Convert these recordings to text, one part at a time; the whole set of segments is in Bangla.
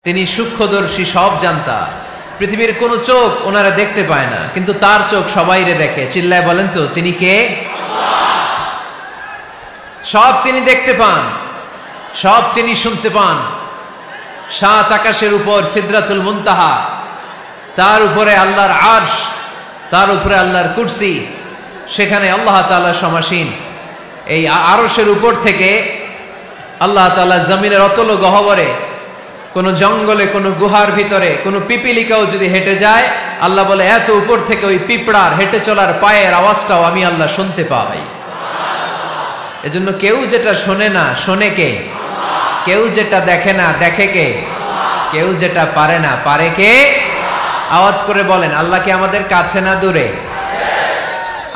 তিনি সূক্ষ্মদর্শী, সব জানতা। পৃথিবীর কোন চোখ ওনারা দেখতে পায় না, কিন্তু তার চোখ সবাইরে দেখে। চিল্লায় বলেন তো তিনি কে? সব তিনি দেখতে পান, সব তিনি শুনতে পান। সাত আকাশের উপর সিদরাতুল মুনতাহা, তার উপরে আল্লাহর আরশ, তার উপরে আল্লাহর কুরসি, সেখানে আল্লাহ তাআলা সমাসীন। এই আরশের উপর থেকে আল্লাহ তাআলা জমিনের অতল গহ্বরে, কোন জঙ্গলে, কোন গুহার ভিতরে কোন পিপিলিকাও যদি হেঁটে যায়, আল্লাহ বলে এত উপর থেকে ওই পিঁপড়ার হেঁটে চলার পায়ের আওয়াজটাও আমি আল্লাহ শুনতে পাই। এজন্য কেউ যেটা শোনে না, শোনে কে? কেউ যেটা দেখে না, দেখে কে? কেউ যেটা পারে না, পারে কে? আওয়াজ করে বলেন, আল্লাহ কি আমাদের কাছে না দূরে?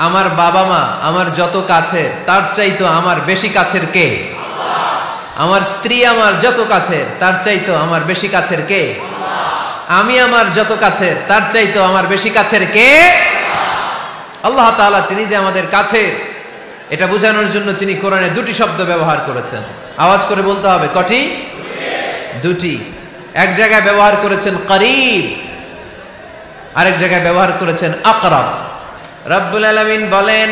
আমার বাবা মা আমার যত কাছে, তার চাইতো আমার বেশি কাছের কে? আমার স্ত্রী আমার যত কাছে, তার চাইতো আমার বেশি কাছের কে? আমি আমার যত কাছে, তার চাইতো আমার বেশি কাছের কে? আল্লাহ তাআলা। তিনি যে আমাদের কাছে, এটা বোঝানোর জন্য তিনি কোরআনে দুটি শব্দ ব্যবহার করেছেন। আওয়াজ করে বলতে হবে, কটি? দুটি। এক জায়গায় ব্যবহার করেছেন করিব, আরেক জায়গায় ব্যবহার করেছেন আকরাব। রব্বুল আলামিন বলেন,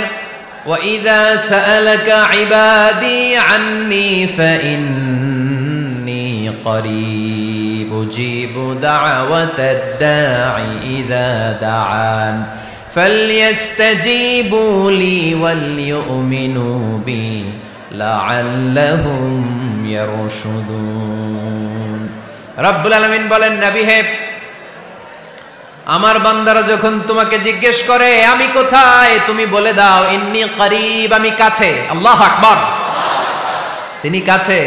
وَإِذَا سَأَلَكَ عِبَادِي عَنِّي فَإِنِّي قَرِيبٌ أُجِيبُ دَعْوَةَ الدَّاعِ إِذَا دَعَانِ فَلْيَسْتَجِيبُوا لِي وَلْيُؤْمِنُوا بِي لَعَلَّهُمْ يَرْشُدُونَ। রব্বুল আলামিন বলেন, নবী হে, আমার বান্দারা যখন তোমাকে জিজ্ঞেস করে আমি কোথায়, তুমি বলে দাও ইন্নী করিব, আমি কাছে। আল্লাহু আকবার। তিনি কাছে।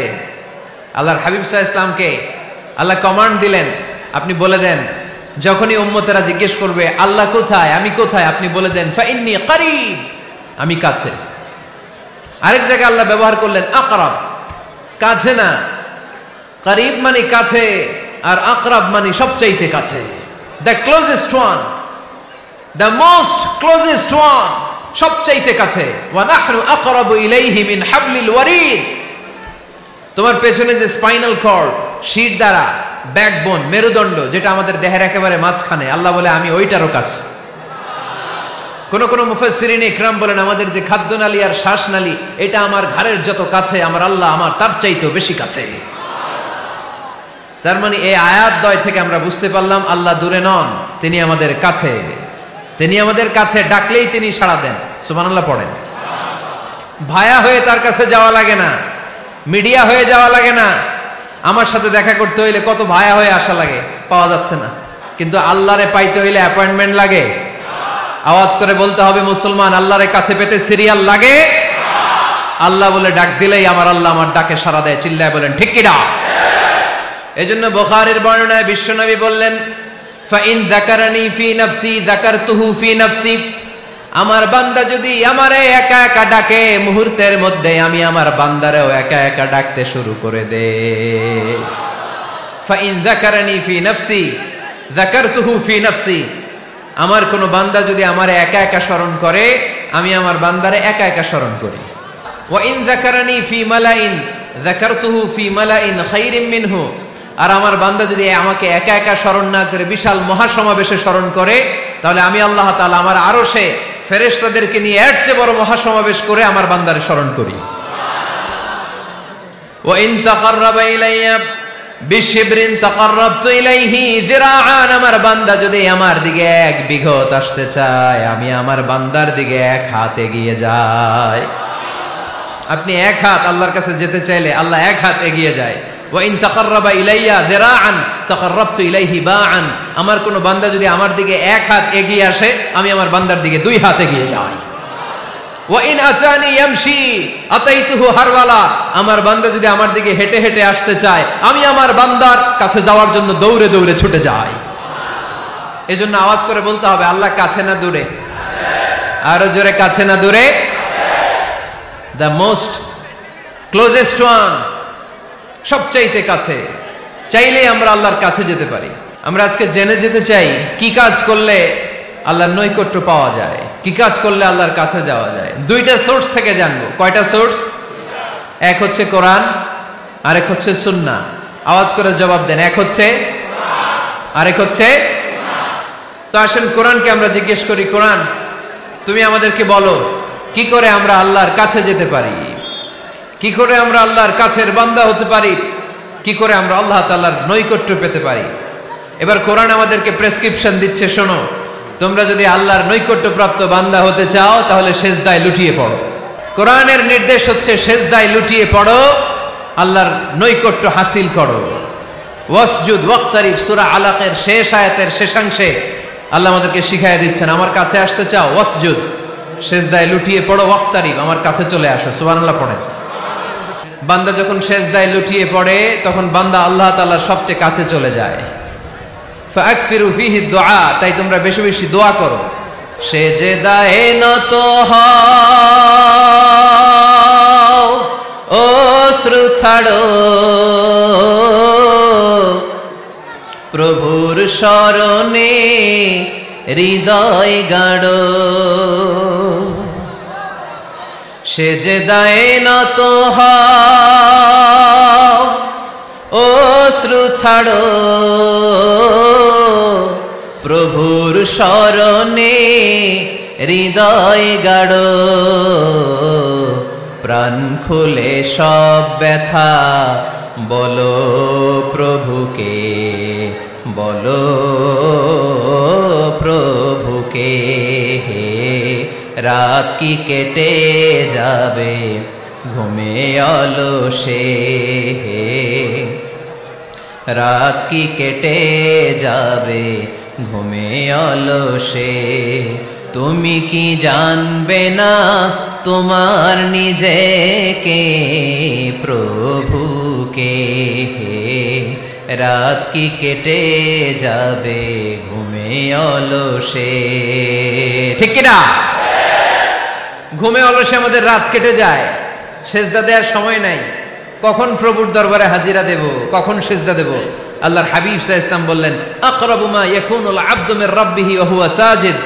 আল্লাহর হাবিব সাল্লাল্লাহু আলাইহি ওয়াসাল্লামকে আল্লাহ কমান্ড দিলেন, আপনি বলে দেন, যখনই উম্মতেরা জিজ্ঞেস করবে আল্লাহ কোথায়, আমি কোথায়, আপনি বলে দেন ফাইন্নী করিব, আমি কাছে। আরেক জায়গায় আল্লাহ ব্যবহার করলেন আকরাব, কাছে না। করিব মানে কাছে, আর আকরাব মানে সবচাইতে কাছে। The closest one, the most closest one, সবচাইতে কাছে। ওয়া নাহনু আকরাবু ইলাইহি মিন হাবলিল ওয়ারিদ। তোমার পেছনে যে স্পাইনাল কর্ড, শির দ্বারা, ব্যাকবোন, মেরুদণ্ড, যেটা আমাদের দেহের একেবারে মাঝখানে, আল্লাহ বলে আমি ওইটারও কাছে। কোন কোন মুফাসসিরিন ইকরাম বলেন, আমাদের যে খাদ্যনালী আর শ্বাসনালী, এটা আমার ঘাড়ের যত কাছে, আমার আল্লাহ আমার তার চাইতেও বেশি কাছে। তার মানে এই আয়াত দ্বয় থেকে আমরা বুঝতে পারলাম আল্লাহ দূরে নন, তিনি আমাদের কাছে। তিনি আমাদের কাছে, ডাকলেই তিনি সাড়া দেন। সুবহানাল্লাহ পড়েন। ভায়া হয়ে তার কাছে যাওয়া লাগে না, মিডিয়া হয়ে যাওয়া লাগে না। আমার সাথে দেখা করতে হইলে কত ভায়া হয়ে আসা লাগে, পাওয়া যাচ্ছে না। কিন্তু আল্লাহরে পাইতে হইলে অ্যাপয়েন্টমেন্ট লাগে। আওয়াজ করে বলতে হবে, মুসলমান, আল্লাহরে কাছে পেতে সিরিয়াল লাগে। আল্লাহ বলে ডাক দিলেই আমার আল্লাহ আমার ডাকে সাড়া দেয়। চিল্লায় বলেন ঠিক কিনা? এজন্য বুখারীর বর্ণনায় বিশ্বনবী বললেন, ফাইন যাকারানি ফি নাফসি যাকারতুহু ফি নাফসি। আমার বান্দা যদি আমারে একা একা ডাকে, মুহূর্তের মধ্যে আমি আমার বান্দারেও একা একা ডাকতে শুরু করে দেই। ফাইন যাকারানি ফি নাফসি যাকারতুহু ফি নাফসি। আমার কোন বান্দা যদি আমারে একা একা স্মরণ করে, আমি আমার বান্দারে একা একা স্মরণ করি। ওয়া ইন যাকারানি ফি মালাইন যাকারতুহু ফি মালাইন খায়রিম মিনহু। আর আমার বান্দা যদি আমাকে একা একা স্মরণ না করে বিশাল মহাসমাবেশে স্মরণ করে, তাহলে আমি আল্লাহ তাআলা আমার আরশে ফেরেশতাদেরকে নিয়ে এর চেয়ে বড় মহাসমাবেশ করে আমার বান্দারে স্মরণ করি। ওয়া ইন তাকাররাবা ইলাইয়া বিশিবরিন তাকাররাবতু ইলাইহি যিরাআন। আমার বান্দা যদি আমার দিকে এক বিঘত আসতে চায়, আমি আমার বান্দার দিকে এক হাত এগিয়ে যাই। আপনি এক হাত আল্লাহর কাছে যেতে চাইলে আল্লাহ এক হাত এগিয়ে যায়। ওয়া ইন তাকাররাবা ইলাইয়া যিরাআন তাকাররাবতু ইলাইহি বাআন। আমার কোন বান্দা যদি আমার দিকে এক হাত এগিয়ে আসে, আমি আমার বান্দার দিকে দুই হাত এগিয়ে যাই। ওয়া ইন আতানি ইয়ামশি আতাইতুহু হারওয়ালা। আমার বান্দা যদি আমার দিকে হেঁটে হেঁটে আসতে চায়, আমি আমার বান্দার কাছে যাওয়ার জন্য দৌড়ে দৌড়ে ছুটে যাই। এজন্য আওয়াজ করে বলতে হবে, আল্লাহ কাছে না দূরে? আরো জোরে, কাছে না দূরে? The most closest one, সবচাইতে কাছে। চাইলে আমরা আল্লাহর কাছে যেতে পারি। আমরা আজকে জেনে যেতে চাই কি কাজ করলে আল্লাহর নৈকট্য পাওয়া যায়, কি কাজ করলে আল্লাহর কাছে যাওয়া যায়। দুইটা সোর্স থেকে জানবো। কয়টা সোর্স? এক হচ্ছে কোরআন, আরেক হচ্ছে সুন্নাহ। আওয়াজ করে জবাব দেন। এক হচ্ছে, আরেক হচ্ছে। তো আসেন কোরআনকে আমরা জিজ্ঞেস করি, কোরআন তুমি আমাদেরকে বলো কি করে আমরা আল্লাহর কাছে যেতে পারি, কি করে আমরা আল্লাহর কাছের বান্দা হতে পারি, কি করে আমরা আল্লাহ তাআলার নৈকট্য পেতে পারি। এবার কোরআন আমাদেরকে প্রেসক্রিপশন দিচ্ছে, শোনো, তোমরা যদি আল্লাহর নৈকট্যপ্রাপ্ত বান্দা হতে চাও তাহলে সিজদায় লুটিয়ে পড়ো। কোরআনের নির্দেশ হচ্ছে সিজদায় লুটিয়ে পড়ো, আল্লাহর নৈকট্য হাসিল করো। ওয়াসজুদ ওয়াক্তারিব, সূরা আলাকের শেষ আয়াতের শেষাংশে আল্লাহ আমাদেরকে শিখাইয়া দিচ্ছেন, আমার কাছে আসতে চাও, ওয়াসজুদ, সিজদায় লুটিয়ে পড়ো, ওয়াক্তারিব, আমার কাছে চলে আসো। সুবহানাল্লাহ পড়েন। বান্দা যখন সিজদায় লুটিয়ে পড়ে তখন বান্দা আল্লাহ তাআলার সবচেয়ে কাছে চলে যায়। ফাকসিরু ফিহি দুআ, তাই তোমরা বেশি বেশি দোয়া করো। সিজদায়ে নত হও, অশ্রু ছাড়ো, প্রভুর শরণে হৃদয় গাড়ো। সিজদায়ে নত হও, অশ্রু ছাড়ো, প্রভুর শরণে হৃদয় গাড়ো। প্রাণ খুলে সব ব্যথা বলো প্রভুকে, বলো প্রভুকে। রাত কি কেটে যাবে ঘুমে অলসে, রাত কি কেটে যাবে ঘুমে অলসে। তুমি কি জানবে না তোমার নিজেকে প্রভুকে, রাত কি কেটে যাবে ঘুমে অলসে। ঠিক কিনা? ঘুমে অলসে আমাদের রাত কেটে যায়, সিজদা দেওয়ার সময় নাই। কখন প্রভুর দরবারে হাজিরা দেব, কখন সিজদা দেব? আল্লাহর হাবিব সাল্লাল্লাহু আলাইহি ওয়াসাল্লাম বললেন, আকরাবু মা ইয়াকুনুল আবদু মির রাব্বিহি ওয়া হুয়া সাজিদ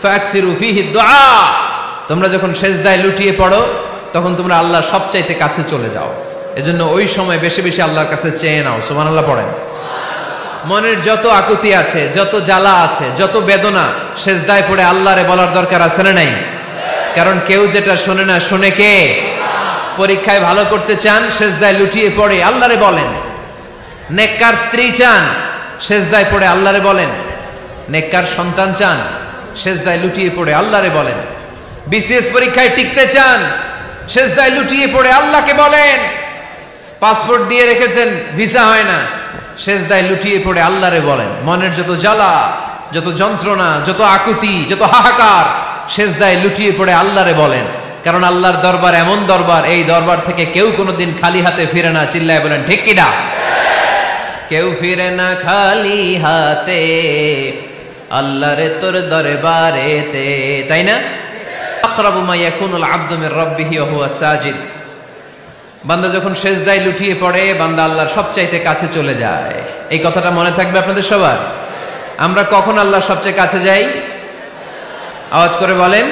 ফাকসিরু ফিহি দুআ। তোমরা যখন সিজদায় লুটিয়ে পড়ো তখন তোমরা আল্লাহর সবচাইতে কাছে চলে যাও। এজন্য ওই সময় বেশি বেশি আল্লাহর কাছে চেয়ে নাও। সুবহানাল্লাহ পড়েন। মনের যত আকুতি আছে, যত জ্বালা আছে, যত বেদনা, সিজদায় পড়ে আল্লাহরে বলার দরকার আছে না নাই? কারণ কেউ যেটা শোনে না, শোনে কে? পরীক্ষায় ভালো করতে চান, সিজদায় লুটিয়ে পড়ে আল্লাহরে বলেন। নেককার স্ত্রী চান, সিজদায় পড়ে আল্লাহরে বলেন। নেককার সন্তান চান, সিজদায় লুটিয়ে পড়ে আল্লাহরে বলেন। বিসিএস পরীক্ষায় টিকতে চান, সিজদায় লুটিয়ে পড়ে আল্লাহকে বলেন। পাসপোর্ট দিয়ে রেখেছেন, ভিসা হয় না, সিজদায় লুটিয়ে পড়ে আল্লাহরে বলেন। মনের যত জ্বালা, যত যন্ত্রণা, যত আকুতি, যত হাহাকার, সিজদায় লুটিয়ে পড়ে আল্লাহরে বলেন। কারণ আল্লাহর দরবার এমন দরবার, এই দরবার থেকে কেউ কোনোদিন খালি হাতে ফিরে না। চিল্লায় বলেন ঠিক কিনা? কেউ ফিরে না খালি হাতে আল্লাহরে তোর দরবারেতে, তাই না? আকরাবু মা ইয়াকুনুল আবদু মির রাব্বিহি ওয়া হুয়া সাজিদ। বান্দা যখন সিজদায় লুটিয়ে পড়ে বান্দা আল্লাহর সবচাইতে কাছে চলে যায়। এই কথাটা মনে থাকবে আপনাদের সবার। আমরা কখন আল্লাহর সবচেয়ে কাছে যাই? আওয়াজ করে বলেন।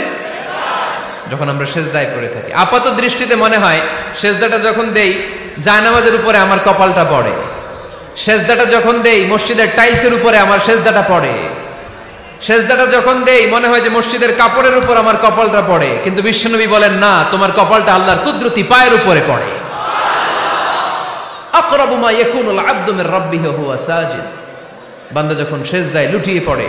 যখন আমরা সিজদায় পড়ে থাকি। আপাত দৃষ্টিতে মনে হয় সিজদাটা যখন দেই জায়নামাজের উপরে আমার কপালটা পড়ে, সিজদাটা যখন দেই মসজিদের টাইলসের উপরে আমার সিজদাটা পড়ে, সিজদাটা যখন দেই মনে হয় যে মসজিদের কাপড়ের উপর আমার কপালটা পড়ে। কিন্তু বিশ্বনবী বলেন, না, তোমার কপালটা আল্লাহর কুদরতি পায়ের উপরে পড়ে। আকরাবু মা ইয়াকুনুল আবদু মির রাব্বিহি ওয়া হুয়া সাজিদ। বান্দা যখন সিজদায় লুটিয়ে পড়ে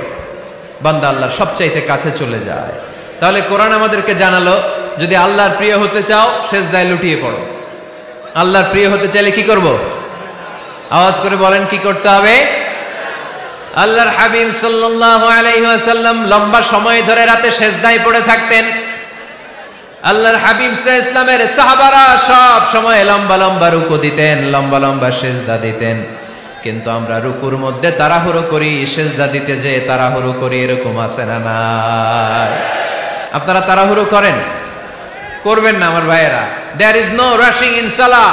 বান্দা আল্লাহর সবচাইতে কাছে চলে যায়। তাহলে কোরআন আমাদেরকে জানালো, যদি আল্লাহর প্রিয় হতে চাও সিজদায় লুটিয়ে পড়ো। আল্লাহর প্রিয় হতে চাইলে কি করব? আওয়াজ করে বলেন কি করতে হবে? আল্লাহর হাবিব সাল্লাল্লাহু আলাইহি ওয়াসাল্লাম লম্বা সময় ধরে রাতে সিজদায় পড়ে থাকতেন। আল্লাহর হাবিব সাল্লাল্লাহু আলাইহি ওয়াসাল্লামের সাহাবারা সব সময় লম্বা লম্বা রুকু দিতেন, লম্বা লম্বা সিজদা দিতেন। কিন্তু আমরা রুকুর মধ্যে তাড়াহুড়ো করি, সিজদা দিতে যে তাড়াহুড়ো করি, এরকম আছে না নাই? আপনারা তাড়াহুড়ো করেন? করবেন না আমার ভাইয়েরা। There is no rushing in সালাহ।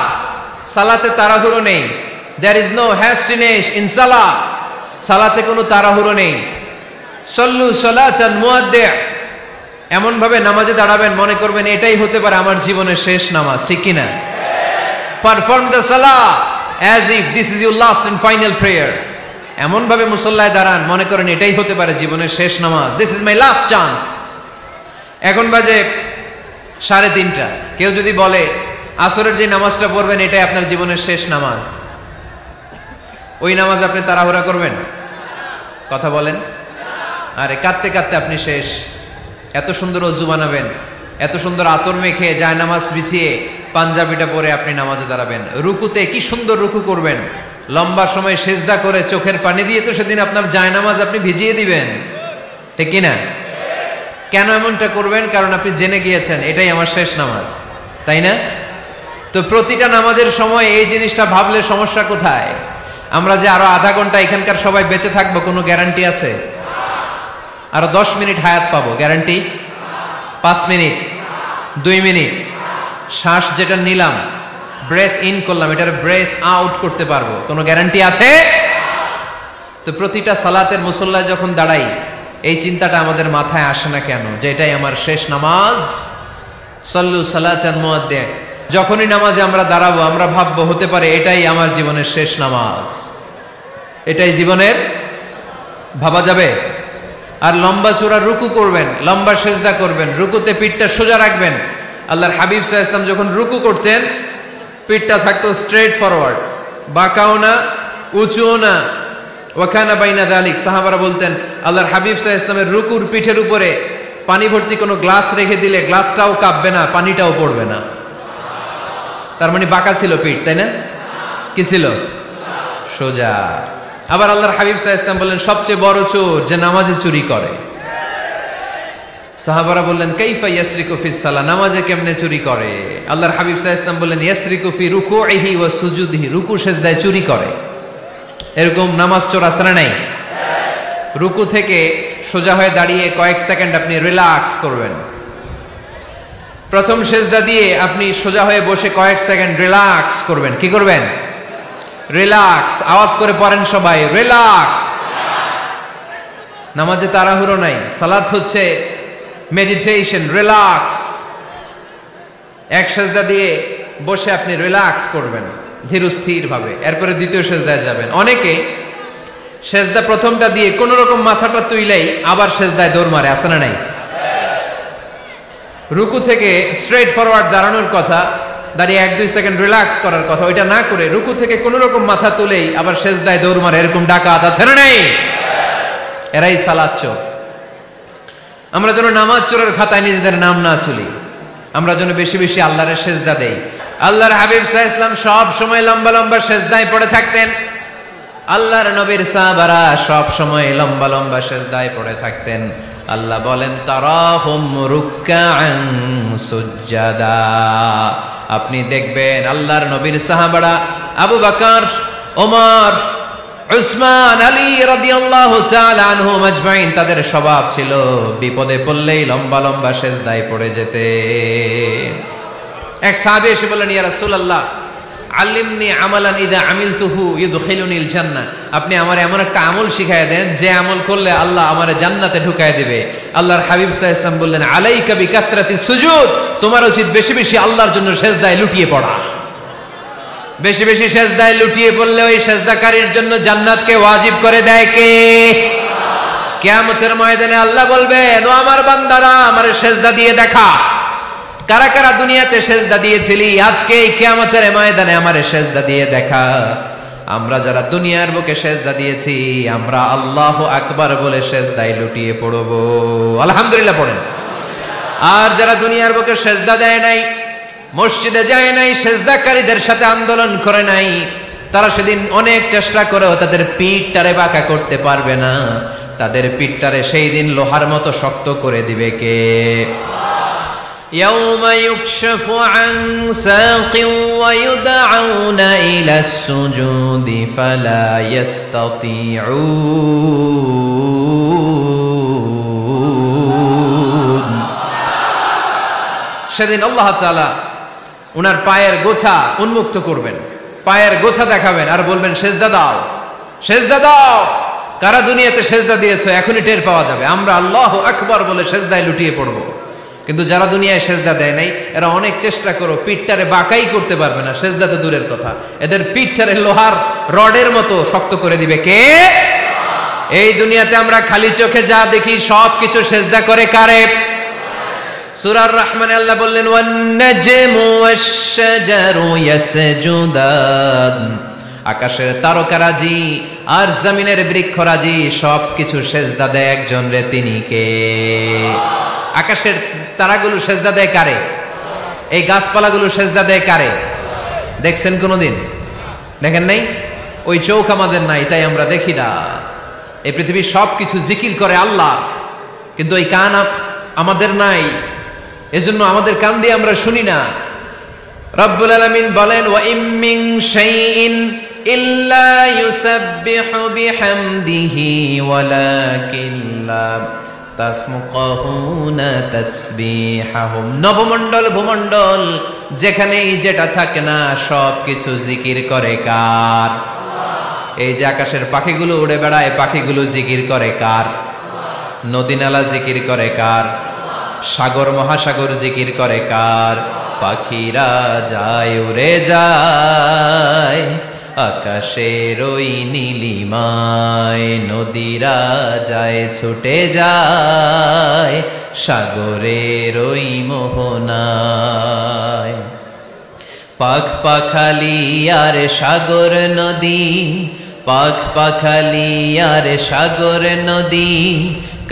সালাতে তাড়াহুড়ো নেই। There is no hastiness in সালাহ। সালাতে কোনো তাড়াহুড়ো নেই। সল্লু সালাতান মুআদ্দি', এমন ভাবে নামাজে দাঁড়াবেন মনে করবেন এটাই হতে পারে আমার জীবনের শেষ নামাজ। ঠিক কি না? Perform the Salah as if this is your last and final prayer. এমন ভাবে মুসল্লায় দাঁড়ান মনে করেন এটাই হতে পারে জীবনের শেষ নামাজ, this is my last chance. এখন বাজে 3:30, কেউ যদি বলে আসরের যে নামাজটা পড়বেন এটাই আপনার জীবনের শেষ নামাজ, ওই নামাজ আপনি তাড়াহুড়া করবেন? কথা বলেন। আরে কাঁদতে কাঁদতে আপনি শেষ। এত সুন্দর ওযু বানাবেন, এত সুন্দর আতর মেখে যায় নামাজ বিছিয়ে পাঞ্জাবিটা পরে আপনি নামাজে দাঁড়াবেন, রুকুতে কি সুন্দর রুকু করবেন, লম্বা সময় সেজদা করে চোখের পানি দিয়ে তো সেদিন আপনার যায় নামাজ আপনি ভিজিয়ে দিবেন, ঠিক কিনা? কেন এমনটা করবেন? কারণ আপনি জেনে গিয়েছেন এটাই আমার শেষ নামাজ, তাই না? তো প্রতিটা নামাজের সময় এই জিনিসটা ভাবলে সমস্যা কোথায়? আমরা যে আরো আধা ঘন্টা এখানকার সবাই বেঁচে থাকবো কোনো গ্যারান্টি আছে? আরো 10 মিনিট হায়াত পাবো, গ্যারান্টি? 5 মিনিট, 2 মিনিট, শ্বাস যেটা নিলাম, ব্রেথ ইন করলাম, এটার ব্রেথ আউট করতে পারবো, কোনো গ্যারান্টি আছে? তো প্রতিটা সালাতের মুসল্লায় যখন দাঁড়াই এই চিন্তাটা আমাদের মাথায় আসে না কেন যে এটাই আমার শেষ নামাজ? সল্লু সালাতান মুআদ্দিন। যখনই নামাজে আমরা দাঁড়াবো আমরা ভাববো হতে পারে এটাই আমার জীবনের শেষ নামাজ, এটাই জীবনের, ভাবা যাবে? আর লম্বা চূড়া রুকু করবেন, লম্বা সেজদা করবেন, রুকুতে পিঠটা সোজা রাখবেন। আল্লাহর হাবিব সাল্লাল্লাহু আলাইহি ওয়াসাল্লাম যখন রুকু করতেন পিঠটা থাকতো স্ট্রেট ফরওয়ার্ড, বাঁকাও না উঁচুও না, ওয়াকানা বাইনা যালিক। সাহাবারা বলতেন আল্লাহর হাবিব সাল্লাল্লাহু আলাইহি ওয়াসাল্লামের রুকুর পিঠের উপরে পানি ভর্তি কোনো গ্লাস রেখে দিলে গ্লাসটাও কাঁপবে না, পানিটাও পড়বে না। তার মানে বাঁকা ছিল পিঠ, তাই না? কি ছিল? সোজা। আবার আল্লাহর হাবিব সাল্লাল্লাহু আলাইহি ওয়াসাল্লাম বললেন সবচেয়ে বড় চোর যে নামাজে চুরি করে। সাহাবারা বললেন কাইফা ইয়াসরিকু ফিস সালাহ, নামাজে কেমনে চুরি করে? আল্লাহর হাবিব সাল্লাল্লাহু আলাইহি ওয়াসাল্লাম বললেন ইয়াসরিকু ফি রুকুইহি ওয়া সুজুদিহি, রুকু সেজদায় চুরি করে। এরকম নামাজ চোর আছে না নাই? রুকু থেকে সোজা হয়ে দাঁড়িয়ে কয়েক সেকেন্ড আপনি রিল্যাক্স করবেন, প্রথম সেজদা দিয়ে আপনি সোজা হয়ে বসে কয়েক সেকেন্ড রিল্যাক্স করবেন। কি করবেন? রিল্যাক্স। আওয়াজ করে পড়েন সবাই, রিল্যাক্স। নামাজে তাড়াহুড়ো নাই, সালাত হচ্ছে মেডিটেশন, রিল্যাক্স। এক সেজদা দিয়ে বসে আপনি রিল্যাক্স করবেন ধীরস্থির ভাবে, এরপরে দ্বিতীয় সেজদায় যাবেন। অনেকে সেজদা প্রথমটা দিয়ে কোন রকম মাথাটা তুইলেই আবার সেজদায় দৌড় মারে, আছে না নাই? রুকু থেকে স্ট্রেট ফরওয়ার্ড দাঁড়ানোর কথা, দাঁড়িয়ে 1-2 সেকেন্ড রিল্যাক্স করার কথা, ওইটা না করে রুকু থেকে কোন রকম মাথা তুলেই আবার সেজদায় দৌড় মারে, এরকম ডাকাত আছে না নাই? এরাই সালাত চোর। আমরা যেন নামাজ চোরের খাতায় নিজেদের নাম না চলি, আমরা যেন বেশি বেশি আল্লাহর সেজদা দেই। আল্লাহর হাবিব সাল্লাল্লাহু আলাইহি ওয়াসাল্লাম সব সময় লম্বা লম্বা সেজদায় পড়ে থাকতেন। আল্লাহর নবীর সাহাবারা সব সময় লম্বা লম্বা সেজদায় পড়ে থাকতেন। আল্লাহ বলেন তারাহুম রুকআন সুজদা, আপনি দেখবেন আল্লাহর নবীর সাহাবারা আবু বকর, ওমর, উসমান, আলী রাদিয়াল্লাহু তাআলা আনহুম আজমাইন, তাদের স্বভাব ছিল বিপদে পড়লেই লম্বা লম্বা সেজদায় পড়ে যেতেন। এক সাহাবী এসে বললেন ইয়া রাসূলুল্লাহ আল্লিমনি আমালান ইযা আমিলতুহু ইউদখিলুনিল জান্নাহ, আপনি আমার এমন একটা আমল শিখায় দেন যে আমল করলে আল্লাহ আমারে জান্নাতে ঢুকায় দিবে। আল্লাহর হাবিব সাল্লাল্লাহু আলাইহি ওয়াসাল্লাম বললেন আলাইকা বিকাসরাতিস সুজুদ, তোমার উচিত বেশি বেশি আল্লাহর জন্য সেজদায় লুটিয়ে পড়া। বেশি বেশি সেজদায় লুটিয়ে পড়লে ওই সেজদাকারীর জন্য জান্নাতকে ওয়াজিব করে দেয় কে? কিয়ামতের ময়দানে আল্লাহ বলবেন ও আমার বান্দারা আমারে সেজদা দিয়ে দেখা, কারা কারা দুনিয়াতে সেজদা দিয়েছিলি, আজকে এই কিয়ামতের ময়দানে আমারে সেজদা দিয়ে দেখা। আমরা যারা দুনিয়ার বুকে সেজদা দিয়েছি আমরা আল্লাহু আকবার বলে সেজদায় লুটিয়ে পড়ব, আলহামদুলিল্লাহ পড়েন। আর যারা দুনিয়ার বুকে সেজদা দেয় নাই, মসজিদে যায় নাই, সেজদাকারীদের সাথে আন্দোলন করে নাই, তারা সেদিন অনেক চেষ্টা করেও তাদের পিঠটারে বাঁকা করতে পারবে না। তাদের পিঠটারে সেই দিন লোহার মতো শক্ত করে দিবে কে? يوم يكشف عن ساق ويدعون إلى السجود فلا يستطيعون। সেদিন আল্লাহ তাআলা উনার পায়ের গোছা উন্মুক্ত করবেন, পায়ের গোছা দেখাবেন আর বলবেন সেজদা দাও, সেজদা দাও। কারা দুনিয়াতে সেজদা দিয়েছো এখনই টের পাওয়া যাবে। আমরা আল্লাহু আকবার বলে সেজদায় লুটিয়ে পড়ব, কিন্তু যারা দুনিয়ায় সেজদা দেয় নাই এরা অনেক চেষ্টা করো পিঠটারে বাঁকাই করতে পারবে না, সেজদা তো দূরের কথা, এদের পিঠটারে লোহার রডের মতো শক্ত করে দিবে কে? এই দুনিয়াতে আমরা খালি চোখে যা দেখি সব কিছু সেজদা করে কারে? সূরার রহমানে আল্লাহ বললেন ওয়ান নাজমু ওয়াশ-শাজারু ইয়াসজুদান, আকাশের তারকারাজি আর জমিনের বৃক্ষরাজি সবকিছু সেজদা দেয় একজন রে, তিনি কে? আকাশের তারাগুলো সেজদা দেয় কারে? এই গাছপালাগুলো সেজদা দেয় কারে? দেখছেন কোনদিন? দেখেন নাই? ওই চোখ আমাদের নাই তাই আমরা দেখি না। এই পৃথিবীর সবকিছু জিকির করে আল্লাহ, কিন্তু ওই কান আমাদের নাই, এজন্য আমাদের কান দিয়ে আমরা শুনি না। রব্বুল আলামিন বলেন ওয়া ইম মিন শাইইন ইল্লা ইউসাব্বিহু বিহামদিহি ওয়ালাকিন লা তাফকাহুনা তাসবিহাহুম। নবমণ্ডল ভূমণ্ডল যেখানেই যেটা থাকে না সব কিছু জিকির করে কার? এই যে আকাশের পাখিগুলো উড়ে বেড়ায়, পাখিগুলো জিকির করে কার? নদী নালা জিকির করে কার? সাগর মহাসাগর জিকির করে কার? পাখিরা যায় উড়ে যায় আকাশের ওই নীলিমায়, নদীরা যায় ছুটে যায় সাগরের ওই মোহনায়। পাখ পাখালি আর সাগর নদী, পাখ পাখালি আর সাগর নদী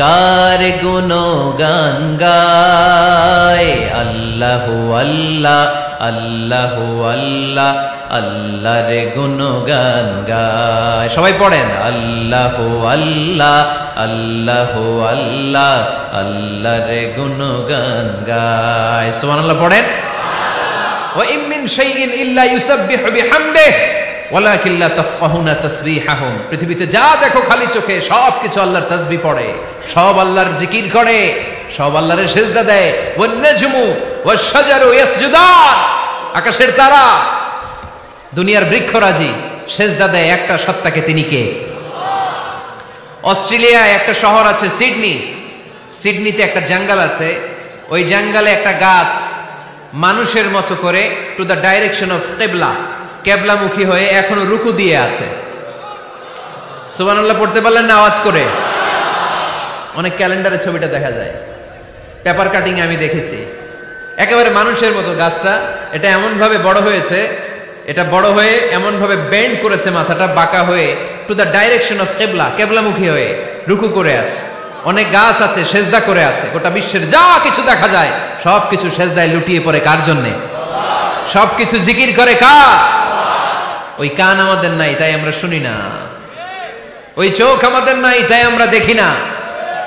কার গুণগান গায়? আল্লাহু আল্লাহ আল্লাহু আল্লাহ আল্লাহর গুণগান গায়। সবাই পড়েন আল্লাহু আল্লাহ আল্লাহু আল্লাহ আল্লাহর গুণগান গায়। সুবহানাল্লাহ পড়েন। ওয়া ইম মিন শাইইন ইল্লা ইউসাব্বিহু বিহামদিহি ওয়ালাকিন লা তাফকাহুনা তাসবিহাহুম। পৃথিবীতে যা দেখো খালি চোখে সবকিছু আল্লাহর তাসবিহ পড়ে, সব আল্লাহর জিকির করে, সব আল্লাহর সিজদা দেয়। ওয়ান নাজমু ওয়াশ-শাজারু ইয়াসজুদান, আকাশের তারা দুনিয়ার বৃক্ষরাজি সিজদা দেয় একটা সত্তাকে, তিনি কে? অস্ট্রেলিয়ায় একটা শহর আছে সিডনি, সিডনিতে একটা জঙ্গল আছে, ওই জঙ্গলে একটা গাছ মানুষের মতো করে টু দ্য ডাইরেকশন অফ কিবলা, কেবলামুখী হয়ে এখনো রুকু দিয়ে আছে। সুবহানাল্লাহ পড়তে পারলেন না আওয়াজ করে? অনেক ক্যালেন্ডারে ছবিটা দেখা যায়, পেপার কাটিং আমি দেখেছি, একেবারে মানুষের মতো গাছটা। এটা এমন ভাবে বড় হয়েছে, এটা বড় হয়ে এমন ভাবে বেন্ড করেছে, মাথাটা বাঁকা হয়ে টু দ্য ডাইরেকশন অফ কিবলা, কেবলামুখী হয়ে রুকু করে আছে। অনেক গাছ আছে সেজদা করে আছে। গোটা বিশ্বের যা কিছু দেখা যায় সবকিছু সেজদায় লুটিয়ে পড়ে কার জন্যে? সবকিছু জিকির করে কার? ওই কান আমাদের নাই তাই আমরা শুনি না, ওই চোখ আমাদের নাই তাই আমরা দেখি না,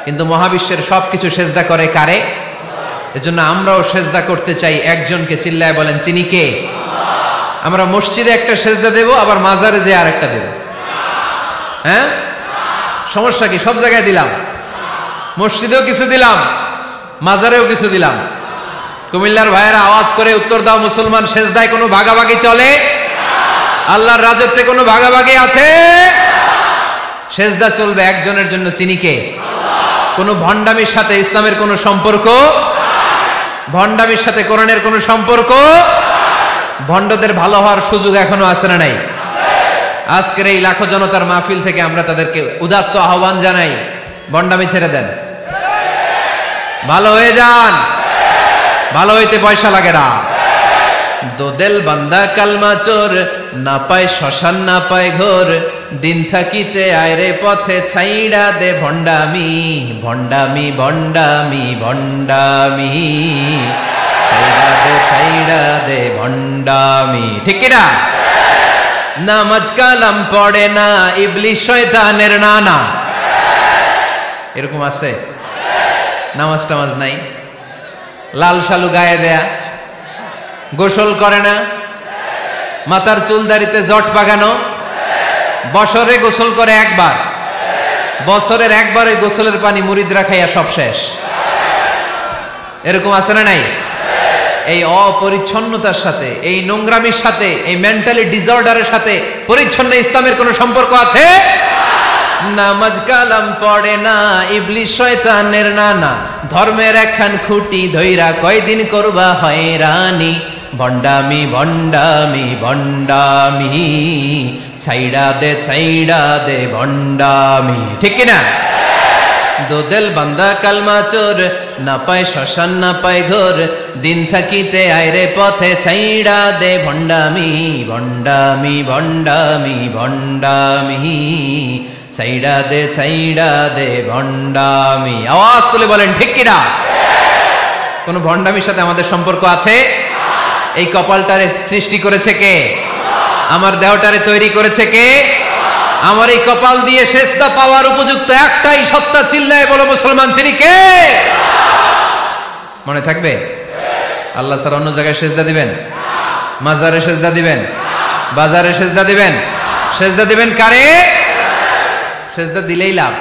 কিন্তু মহাবিশ্বের সবকিছু সেজদা করে কারে? এজন্য আমরাও সেজদা করতে চাই একজনকে। চিল্লায় বলেন তিনি কে? আমরা মসজিদে একটা সেজদা দেব, আবার মাজারে যে আর একটা দেব। হ্যাঁ, সমস্যা কি? সব জায়গায় দিলাম, মসজিদেও কিছু দিলাম, মাজারেও কিছু দিলাম। কুমিল্লার ভাইয়েরা আওয়াজ করে উত্তর দাও, মুসলমান সেজদায় কোনো ভাগাভাগি চলে? আল্লাহর রাজত্বে কোনো ভাগাভাগি আছে? সেজদা চলবে একজনের জন্য, তিনি কে? কোনো ভণ্ডামির সাথে ইসলামের কোনো সম্পর্ক? ভণ্ডামির সাথে কোরআনের কোনো সম্পর্ক? ভণ্ডদের ভালো হওয়ার সুযোগ এখনো আছে না নাই? আজকের এই লাখো জনতার মাহফিল থেকে আমরা তাদেরকে উদাত্ত আহ্বান জানাই, ভণ্ডামি ছেড়ে দেন, ভালো হয়ে যান। ভালো হইতে পয়সা লাগে না। দোদেল বান্দা কালমা চোর, না পায় শ্মশান না পায় ঘোর, দিন থাকিতে আয়রে পথে ছাইড়া দে ভণ্ডামি, ভণ্ডামি ভণ্ডামি ভণ্ডামি, ছাইড়া দে ভণ্ডামি। ঠিক কিনা? নামাজ কালাম পড়ে না, ইবলিশ শয়তানের নানা। এরকম আছে? নামাজ টামাজ নাই, লাল শালু গায়ে দেয়া, গোসল করে না, মাথার চুল দাড়িতে জট পাকানো, বছরে গোসল করে একবার, বছরের একবারে গোসলের পানি মুরিদরা খাইয়া সব শেষ। এরকম আছে না নাই? এই অপরিচ্ছন্নতার সাথে, এই নোংরামির সাথে, এই মেন্টালি ডিসঅর্ডারের সাথে পরিচ্ছন্ন ইসলামের কোনো সম্পর্ক আছে? নামাজ কালাম পড়ে না, ইবলিস শয়তানের নানা, ধর্মের একখান খুঁটি ধইরা কয়দিন করবা হয়রানি, ভণ্ডামি ভণ্ডামি ভণ্ডামি, ছাইড়া দে ভণ্ডামি। ঠিক কিনা? দোদেল বান্দা কালমা চোর, না পায় শ্মশান না পায় ঘোর, দিন থাকিতে আইরে পথে ছাইড়া দে ভণ্ডামি ভণ্ডামি ভণ্ডামি ভণ্ডামি, ছাইড়া দে ভণ্ডামি। আওয়াজ তুলে বলেন ঠিক কিনা? কোন ভণ্ডামির সাথে আমাদের সম্পর্ক আছে? এই কপালটারে সৃষ্টি করেছে কে? আমার দেহটারে তৈরি করেছে কে? আমার এই কপাল দিয়ে সেজদা পাওয়ার উপযুক্ত একটাই সত্তা, চিল্লায় বলো মুসলমান, তিনি কে? মনে থাকবে? আল্লাহ ছাড়া অন্য জায়গায় সেজদা দিবেন? মাজারে সেজদা দিবেন? বাজারে সেজদা দিবেন? সেজদা দিবেন কারে? সেজদা দিলেই লাভ,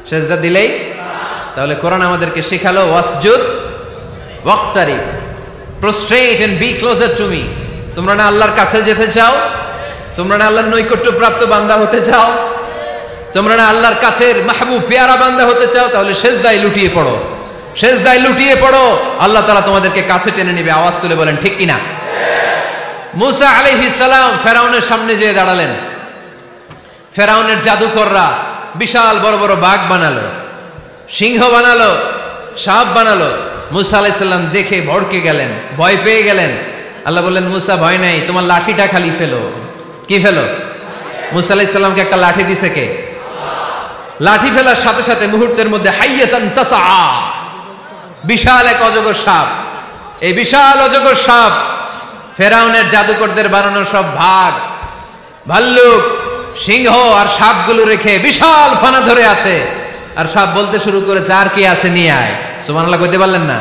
সেজদা দিলেই। তাহলে কোরআন আমাদেরকে শেখালো ওয়াসজুদ ওয়াক্তারিব, prostrate and be closer to me। তোমরা না আল্লাহর কাছে যেতে চাও? তোমরা না আল্লাহর নৈকট্য প্রাপ্ত বান্দা হতে চাও? তোমরা না আল্লাহর কাছের মাহবুব পেয়ারা বান্দা হতে চাও? তাহলে সেজদায় লুটিয়ে পড়ো, সেজদায় লুটিয়ে পড়ো, আল্লাহ তাআলা তোমাদেরকে কাছে টেনে নেবে। আওয়াজ তুলে বলেন ঠিক কিনা? মুসা আলাইহিস সালাম ফেরাউনের সামনে যেয়ে দাঁড়ালেন। ফেরাউনের জাদুকররা বিশাল বড় বড় বাঘ বানালো, সিংহ বানালো, সাপ বানালো। মুসা আলাইহিস সালাম দেখে ভড়কে গেলেন, ভয় পেয়ে গেলেন। আল্লাহ বললেন, মুসা ভয় নাই, তোমার লাঠিটা খালি ফেলো। কি ফেলো? মুসা আলাইহিস সালামকে একটা লাঠি দিছে কে? লাঠি ফেলার সাথে সাথে মুহূর্তের মধ্যে হাইয়াতান তাসআ, বিশাল এক অজগর সাপ। এই বিশাল অজগর সাপ ফেরাউনের জাদুকরদের বানানো সব ভাগ, ভাল্লুক, সিংহ আর সাপগুলো রেখে বিশাল ফানা ধরে আছে। আর সাপ বলতে শুরু করেছে, আর কি আছে নিয়ে আয়। সুবহানাল্লাহ কইতে পারলেন না?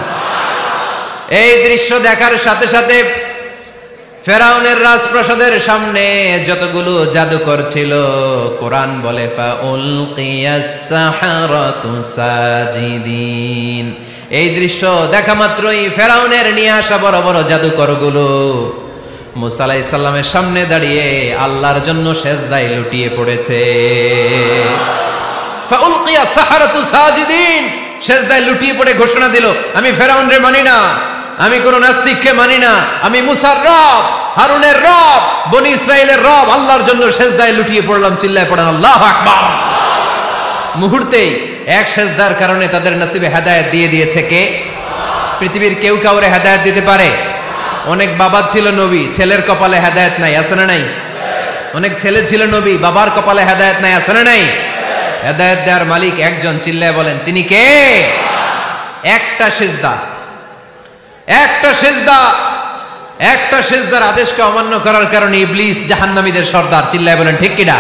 এই দৃশ্য দেখার সাথে সাথে ফেরাউনের রাজপ্রাসাদের সামনে যতগুলো জাদুকর ছিল, কোরআন বলে ফাউলকিয়াস সাহারাতু সাজিদিন। এই দৃশ্য দেখা মাত্রই ফেরাউনের নিয়ে আসা বড় বড় জাদুকরগুলো মুসা আলাইহিস সালামের সামনে দাঁড়িয়ে আল্লাহর জন্য সেজদায় লুটিয়ে পড়েছে। ফাউলকিয়াস সাহারাতু সাজিদিন, সেজদায় লুটিয়ে পড়ে ঘোষণা দিল, আমি ফেরাউনরে মানি না, আমি কোন নাস্তিককে মানি না, আমি মুসার রব, হারুনের রব, বনি ইসরাইলের রব, আল্লাহর জন্য সেজদায় লুটিয়ে পড়লাম। চিল্লায় পড়েন আল্লাহু আকবার। মুহূর্তেই এক সেজদার কারণে তাদের নসিবে হেদায়েত দিয়ে দিয়েছে কে? পৃথিবীর কেউ কাউরে হেদায়েত দিতে পারে? অনেক বাবা ছিল নবী, ছেলের কপালে হেদায়েত নাই, আছে না নাই? অনেক ছেলে ছিল নবী, বাবার কপালে হেদায়েত নাই, আছে না নাই? হেদায়েত দেওয়ার মালিক একজন, চিল্লায় বলেন তিনি কে? একটা সেজদা, একটা সেজদা, একটা সেজদার আদেশকে অমান্য করার কারণে ইবলিস জাহান্নামীদের সর্দার। চিল্লায় বলেন ঠিক কিনা?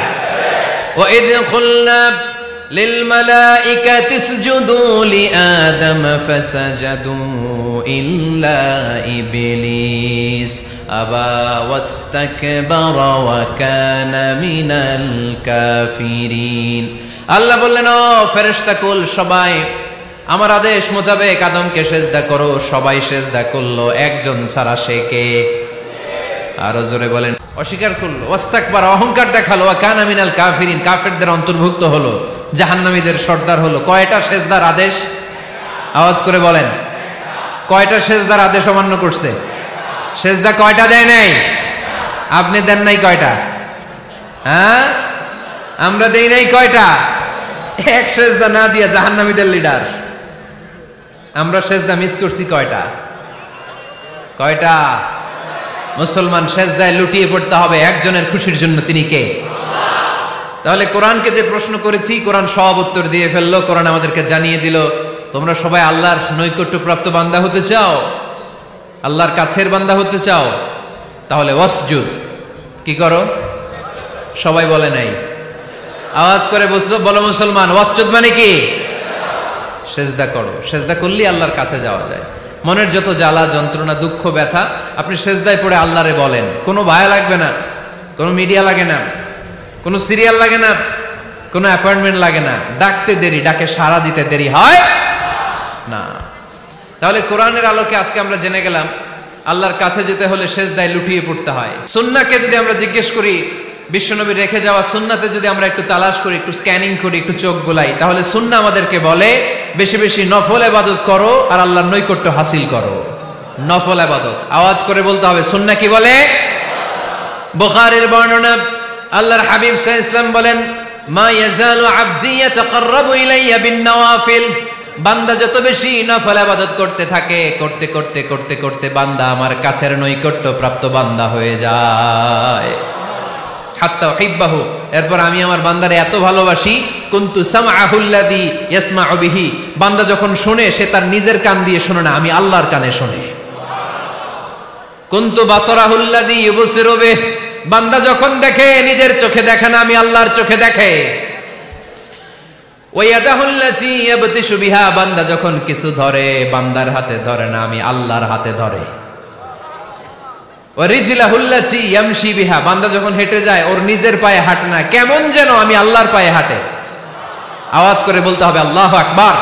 ওয়া ইয কুলনা লিল মালাইকাতি ইসজুদু লিআদম ফাসাজাদু ইল্লা ইবলিস আবা ওয়াস্তাকবারা ওয়া কানা মিনাল কাফিরিন। আল্লাহ বললেন, ও ফেরেশতাকুল সবাই আমার আদেশ মোতাবেক আদমকে সেজদা করো। সবাই সেজদা করলো, একজন ছাড়া, সে কে? আরো জোরে বলেন। অস্বীকার করলো, ওয়াস্তাকবারা, অহংকার দেখালো, ওয়া কানা মিনাল কাফিরিন, কাফেরদের অন্তর্ভুক্ত হলো, জাহান্নামীদের সর্দার হলো। কয়টা সেজদার আদেশ? আওয়াজ করে বলেন, কয়টা সেজদার আদেশ অমান্য করছে? সেজদা কয়টা দেয় নাই? আপনি দেন নাই কয়টা? হ্যাঁ, আমরা দেই নাই কয়টা? এক সেজদা না দিয়া জাহান্নামীদের লিডার। আমরা সেজদা মিস করছি কয়টা? কয়টা? মুসলমান সেজদায় লুটিয়ে পড়তে হবে একজনের খুশির জন্য, তিনি কে? তাহলে কোরআনকে যে প্রশ্ন করেছি, কোরআন সব উত্তর দিয়ে ফেললো। কোরআন আমাদেরকে জানিয়ে দিল, তোমরা সবাই আল্লাহর নৈকট্যপ্রাপ্ত বান্দা হতে চাও, আল্লাহর কাছের বান্দা হতে চাও, তাহলে ওয়াসজুদ, কি করো? সবাই বলে নাই, আওয়াজ করে বলো মুসলমান, ওয়াসজুদ মানে কি? সেজদা করো। সেজদা করলেই আল্লাহর কাছে যাওয়া যায়। মনের যত জ্বালা যন্ত্রণা দুঃখ ব্যথা আপনি সেজদায় পড়ে আল্লাহরে বলেন। কোনো ভায়া লাগবে না, কোনো মিডিয়া লাগে না, কোনো সিরিয়াল লাগে না, কোনো অ্যাপয়েন্টমেন্ট লাগে না। ডাকতে দেরি, ডাকে সাড়া দিতে দেরি হয় না। তাহলে কোরআনের আলোকে আজকে আমরা জেনে গেলাম আল্লাহর কাছে যেতে হলে সেজদায় লুটিয়ে পড়তে হয়। সুন্নাহকে যদি আমরা জিজ্ঞেস করি বিশ্বনবীর রেখে যাওয়া সুন্নাতে যদি আমরা একটু তালাশ করি, একটু স্ক্যানিং করি, একটু চোখ গোলাই, তাহলে সুন্নাহ আমাদেরকে বলে বেশি বেশি নফল ইবাদত করো আর আল্লাহর নৈকট্য হাসিল করো। নফল ইবাদত আওয়াজ করে বলতে হবে। সুন্নাহ কি বলে? বুখারীর বর্ণনা, আল্লাহর হাবিব সাল্লাল্লাহু আলাইহি ওয়াসাল্লাম বলেন, মা ইয়াজালু আবদি ইয়াতাকাররাবু ইলাইয়া বিন নওয়াফিল, বান্দা যত বেশি নফল ইবাদত করতে থাকে, করতে করতে করতে করতে বান্দা আমার কাছের নৈকট্য প্রাপ্ত বান্দা হয়ে যায়। হাত্তা উহিব্বাহু, এরপর আমি আমার বান্দারে এত ভালোবাসি, কুনতু সামআহুল্লাযী ইয়াসমাউ বিহি, বান্দা যখন শুনে সে তার নিজের কান দিয়ে শুনে না, আমি আল্লাহর কানে শুনে। কুনতু বাসারাহুল্লাযী ইউবসিরু বিহি, বান্দা যখন দেখে নিজের চোখে দেখে না, আমি আল্লাহর চোখে দেখে। ওয়ায়াদাহুল্লাতী ইয়াবতিশু বিহা, বান্দা যখন কিছু ধরে বান্দার হাতে ধরে না, আমি আল্লাহর হাতে ধরে। ওয়ারিজলাহুল্লাতী ইয়ামশি বিহা, বান্দা যখন হেঁটে যায় ওর নিজের পায়ে হাঁটে না, কেমন যেন আমি আল্লাহর পায়ে হাঁটে। আওয়াজ করে বলতে হবে আল্লাহু আকবার।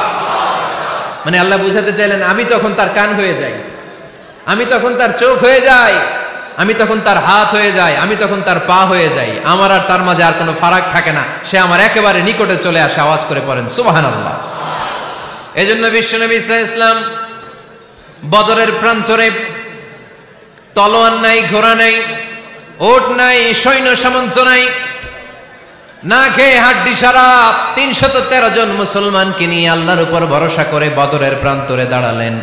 মানে আল্লাহ বুঝাতে চাইলেন আমি তখন তার কান হয়ে যাই, আমি তখন তার চোখ হয়ে যাই, আমি তখন তার হাত হয়ে যাই, আমি তখন তার পা হয়ে যাই, আমার আর তার মাঝে আর কোনো ফারাক থাকে না, সে আমার একেবারে নিকটে চলে আসে। আওয়াজ করে পড়েন সুবহানাল্লাহ। এজন্য বিশ্বনবী সাল্লাল্লাহু আলাইহি ওয়াসাল্লাম বদরের প্রান্তরে তলোয়ার নাই, ঘোড়া নাই, ওট নাই, সৈন্য সামন্ত নাই, না খেয়ে হাড্ডি সারা 313 জন মুসলমানকে নিয়ে আল্লাহর উপর ভরসা করে বদরের প্রান্তরে দাঁড়ালেন।